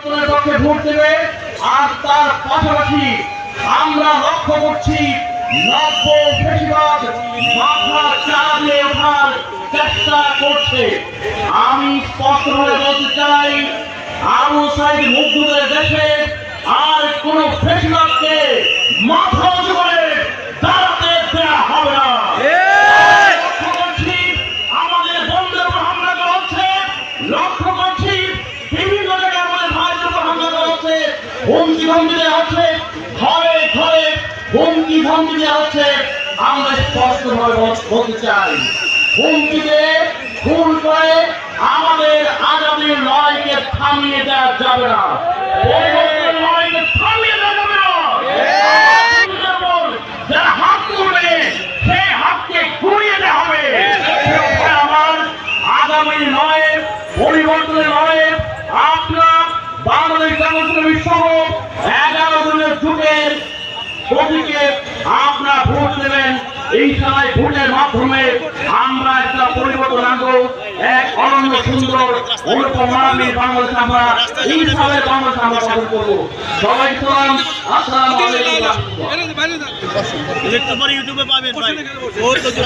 পক্ষে ভোট দেবে। আর তার পাশাপাশি আমরা লক্ষ্য করছি নব্য ফেসিবাদ মাথা চালিয়ে ওঠার চেষ্টা করছে। আমি স্পষ্টভাবে বলতে চাই, আবু সাইদ মুগ্ধদের দেশে আর কোন ফেসিবাদকে মাথা উঁচু করে দাঁড়াতে দেওয়া হবে না। লক্ষ্য করছি আমাদের বন্ধের উপর হামলা করা হচ্ছে, লক্ষ্য করছি বিভিন্ন জায়গায় আমাদের ভাইয়ের উপর হামলা করা হচ্ছে, হুমকি ধমকি দেওয়া হচ্ছে, ঘরে ঘরে হুমকি ধমকি দেওয়া হচ্ছে। আমরা স্পষ্টভাবে বলতে চাই, হুমকিতে খুন করে আমাদের আগামী লড়াইকে থামিয়ে দেওয়া যাবে না। পরিবর্তনের লড়াইকে থামিয়ে দেওয়া যাবে না। যারা হাত তুলবে সেই হাতকে ঘুরিয়ে দেওয়া হবে। আমার আগামী লড়াইয়ের পরিবর্তনের লড়াইয়ে আপনার বাংলাদেশ জাতীয়তাবাদী সহ 11 জনের জোটের প্রতীকে আপনারা ভোট দেবেন। এই সময় ভোটের মাধ্যমে আমরা একটা পরিবর্তন আনবো, এক অনন্য সুন্দর অনুপম মানবীর বাংলাদেশ আমরা এই সালের বাংলাদেশ আমরা গঠন করবো। সবাই সালাম, আসসালামু আলাইকুম।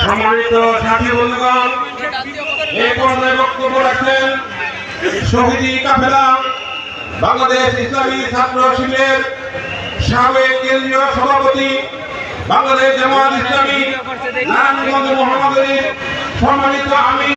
সম্মানিত সাথী বন্ধুগণ, এই পর্যায়ে বক্তব্য রাখছেন শহীদি কাফেলা বাংলাদেশ ইসলামী ছাত্র শিবিরের সাবেক কেন্দ্রীয় সভাপতি, বাংলাদেশ জামায়াত ইসলামী নারায়ণগঞ্জ মহানগরীর সম্মানিত আমির